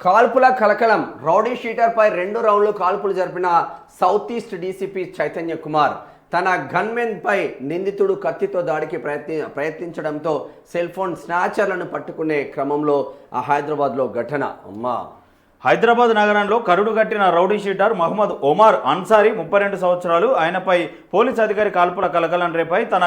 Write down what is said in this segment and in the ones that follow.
కాల్పుల కలకలం రౌడీ షీటర్పై 2 రౌండ్లు కాల్పులు జరిపిన south east DCP Chaitanya Kumar తన గన్మెన్ పై నిందితుడు కత్తితో దాడికి ప్రయత్నించడంతో సెల్ ఫోన్ స్నాచర్లను పట్టుకునే క్రమంలో హైదరాబాద్లో ఘటన. హైదరాబాద్ నగరంలో కరుడు కట్టిన రౌడీ షీటర్ మహమ్మద్ ఒమార్ అన్సారీ 32 సంవత్సరాలు. ఆయనపై పోలీస్ అధికారి కాల్పుల కలకలం రేపై తన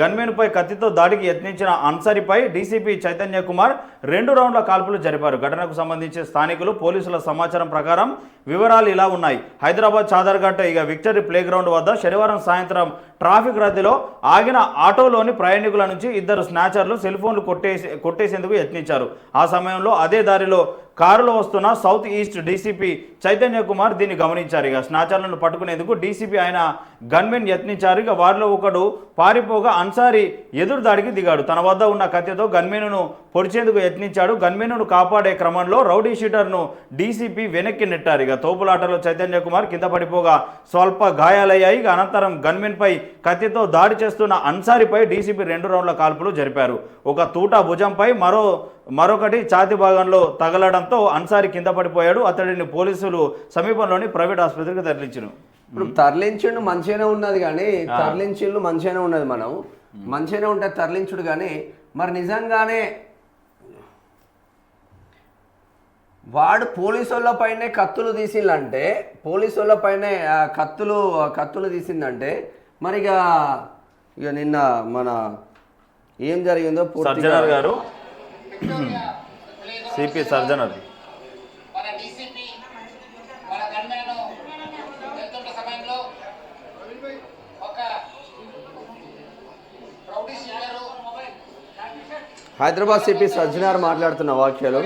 గన్మేనుపై కత్తితో దాడికి యత్నించిన అన్సారీపై డీసీపీ చైతన్య కుమార్ 2 రౌండ్ల కాల్పులు జరిపారు. ఘటనకు సంబంధించి స్థానికులు పోలీసుల సమాచారం ప్రకారం వివరాలు ఇలా ఉన్నాయి. హైదరాబాద్ చాదర్ఘాట్ విక్టరీ ప్లేగ్రౌండ్ వద్ద శనివారం సాయంత్రం ట్రాఫిక్ రద్దీలో ఆగిన ఆటోలోని ప్రయాణికుల నుంచి 2 స్నాచర్లు సెల్ ఫోన్లు కొట్టేసేందుకు యత్నించారు. ఆ సమయంలో అదే దారిలో కారులో వస్తున్న south east DCP Chaitanya Kumar దీన్ని గమనించారు. స్నాచర్లను పట్టుకునేందుకు డీసీపీ ఆయన గన్మెన్ యత్నించారు. వారిలో ఒకడు పారిపోగా అన్సారీ ఎదురు దాడికి దిగాడు. తన వద్ద ఉన్న కత్తితో గన్మెన్ను పొడిచేందుకు యత్నించాడు. గన్మెన్ను కాపాడే క్రమంలో రౌడీ షీటర్ను డీసీపీ వెనక్కి నెట్టారు. తోపులాటలో చైతన్య కుమార్ కింద పడిపోగా స్వల్ప గాయాలయ్యాయి. అనంతరం గన్మెన్పై కత్తితో దాడి చేస్తున్న అన్సారీపై డీసీపీ 2 రౌండ్ల కాల్పులు జరిపారు. ఒక తూటా భుజంపై మరొకటి ఛాతి భాగంలో తగలడంతో అన్సారీ కింద పడిపోయాడు. అతడిని పోలీసులు సమీపంలోని ప్రైవేట్ ఆసుపత్రికి తరలించారు. ఇప్పుడు తరలించుడు మంచిగానే ఉన్నది కానీ తరలించుడు మంచిగానే ఉన్నది, మనం మంచిగానే ఉంటే తరలించుడు కానీ మరి నిజంగానే వాడు పోలీసులపైనే కత్తులు తీసిందంటే పోలీసులపైనే కత్తులు తీసిందంటే మరి ఇక నిన్న మన ఏం జరిగిందో సర్జనర్ గారు సిపి సర్జనర్ హైదరాబాద్ సిపి సర్జనర్ మాట్లాడుతున్న వాక్యాలు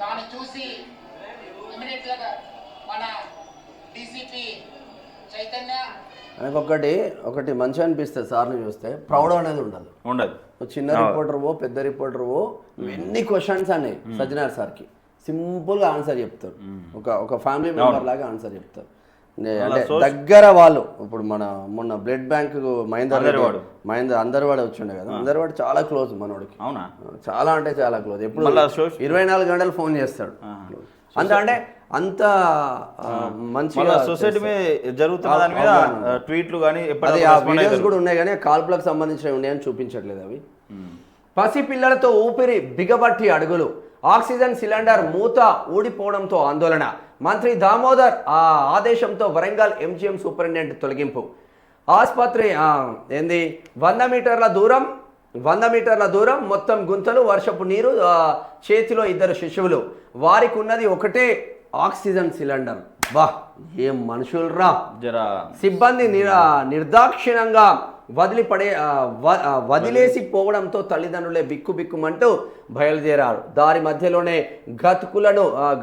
దాన్ని చూసి ఇమిడియట్గా మన డీసీపీ చైతన్య ఒకటి మంచి అనిపిస్తుంది. సార్ని చూస్తే ప్రౌడ్ అనేది ఉండదు. చిన్న రిపోర్టర్ పెద్ద రిపోర్టర్ ఎన్ని క్వశ్చన్స్ అన్నాయి సజ్జనార్ సార్కి సింపుల్గా ఆన్సర్ చెప్తారు. ఒక ఫ్యామిలీ మెంబర్ లాగా ఆన్సర్ చెప్తారు. అంటే దగ్గర వాళ్ళు ఇప్పుడు మొన్న బ్లడ్ బ్యాంక్ మహేందర్ అందరివాడు వచ్చిండే కదా, అందరివాడు చాలా క్లోజ్ మనోడికి. చాలా అంటే చాలా క్లోజ్. ఎప్పుడు 24 గంటలు ఫోన్ చేస్తాడు. అంటే అంత మంచిగా సొసైటీ మీద జరుగుతున్న దాని మీద ట్వీట్లు కానీ వీడియోస్ కూడా ఉన్నాయి కానీ కాల్పులకు సంబంధించినవి ఉన్నాయని చూపించట్లేదు అవి. పసిపిల్లలతో ఊపిరి బిగబట్టి అడుగులు, ఆక్సిజన్ సిలిండర్ మూత ఊడిపోవడంతో ఆందోళన, మంత్రి దామోదర్ ఆదేశంతో వరంగల్ ఎంజీఎం సూపరింటెండెంట్ తొలగింపు, ఆసుపత్రి 100 మీటర్ల దూరం మొత్తం గుంతలు, వర్షపు నీరు, చేతిలో 2 శిశువులు, వారికి ఉన్నది ఒకటే ఆక్సిజన్ సిలిండర్. బా ఏం మనుషులరా! సిబ్బంది నిర్దాక్షిణ్యంగా వదిలేసి పోవడంతో తల్లిదండ్రులే బిక్కుమంటూ బయలుదేరారు. దారి మధ్యలోనే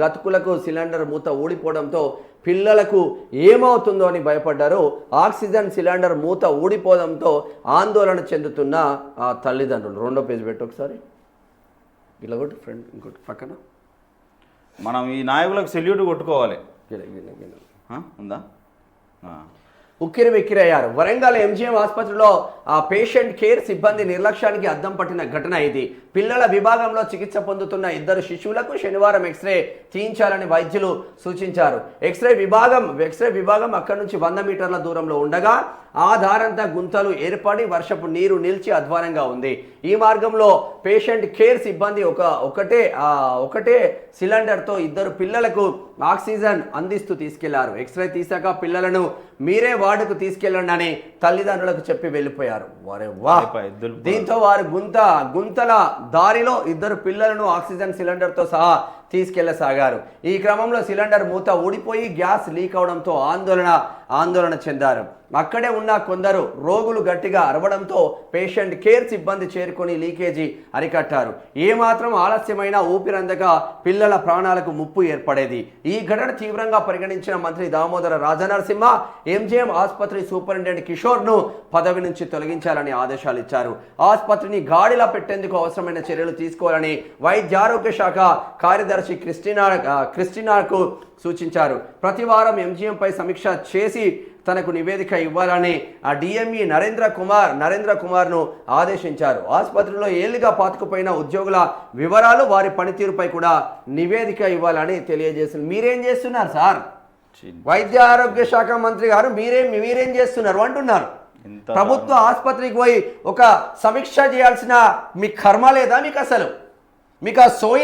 గతుకులకు సిలిండర్ మూత ఊడిపోవడంతో పిల్లలకు ఏమవుతుందో అని భయపడ్డారు. ఆక్సిజన్ సిలిండర్ మూత ఊడిపోవడంతో ఆందోళన చెందుతున్న తల్లిదండ్రులు. 2వ పేజ్ పెట్టు ఒకసారి. ఇలా కొట్టి ఫ్రెండ్ ఇంకోటి పక్కన. మనం ఈ నాయకులకు సెల్యూట్ కొట్టుకోవాలి. ఉందా? ఉక్కిరిబిక్కిరయ్యారు. వరంగల్ ఎంజీఎం ఆసుపత్రిలో పేషెంట్ కేర్ సిబ్బంది నిర్లక్ష్యానికి అద్దం పట్టిన ఘటన ఇది. పిల్లల విభాగంలో చికిత్స పొందుతున్న 2 శిశువులకు శనివారం ఎక్స్రే తీయించాలని వైద్యులు సూచించారు. ఎక్స్రే విభాగం అక్కడి నుంచి 100 మీటర్ల దూరంలో ఉండగా ఆ దారంతా గుంతలు ఏర్పడి వర్షపు నీరు నిలిచి అధ్వానంగా ఉంది. ఈ మార్గంలో పేషెంట్ కేర్ సిబ్బంది ఒకటే సిలిండర్తో 2 పిల్లలకు ఆక్సిజన్ అందిస్తూ తీసుకెళ్లారు. ఎక్స్రే తీశాక పిల్లలను మీరే వార్డుకు తీసుకెళ్ళండి అని తల్లిదండ్రులకు చెప్పి వెళ్ళిపోయారు. దీంతో వారు గుంతల దారిలో 2 పిల్లలను ఆక్సిజన్ సిలిండర్తో సహా తీసుకెళ్లసాగారు. ఈ క్రమంలో సిలిండర్ మూత ఊడిపోయి గ్యాస్ లీక్ అవడంతో ఆందోళన చెందారు. అక్కడే ఉన్న కొందరు రోగులు గట్టిగా అరవడంతో పేషెంట్ కేర్ సిబ్బంది చేరుకొని లీకేజీ అరికట్టారు. ఏమాత్రం ఆలస్యమైన ఊపిరందక పిల్లల ప్రాణాలకు ముప్పు ఏర్పడేది. ఈ ఘటన తీవ్రంగా పరిగణించిన మంత్రి దామోదర రాజనరసింహ ఎంజీఎం ఆసుపత్రి సూపరింటెండెంట్ కిషోర్ను పదవి నుంచి తొలగించాలని ఆదేశాలు ఇచ్చారు. ఆసుపత్రిని గాడిలా పెట్టేందుకు అవసరమైన చర్యలు తీసుకోవాలని వైద్యారోగ్య శాఖ కార్యదర్శి క్రిస్టినాకు సూచించారు. ప్రతి వారం ఎంజీఎంపై సమీక్ష చేసి తనకు నివేదిక ఇవ్వాలని ఆ డిఎంఈ నరేంద్ర కుమార్ను ఆదేశించారు. ఆసుపత్రిలో ఏళ్లుగా పాతుకుపోయిన ఉద్యోగుల వివరాలు, వారి పనితీరుపై కూడా నివేదిక ఇవ్వాలని తెలియజేసింది. మీరేం చేస్తున్నారు సార్? వైద్య ఆరోగ్య శాఖ మంత్రి గారు మీరేం చేస్తున్నారు అంటున్నారు. ప్రభుత్వ ఆసుపత్రికి పోయి ఒక సమీక్ష చేయాల్సిన మీ కర్మ లేదా మీకు? అసలు మీకు ఆ సోయి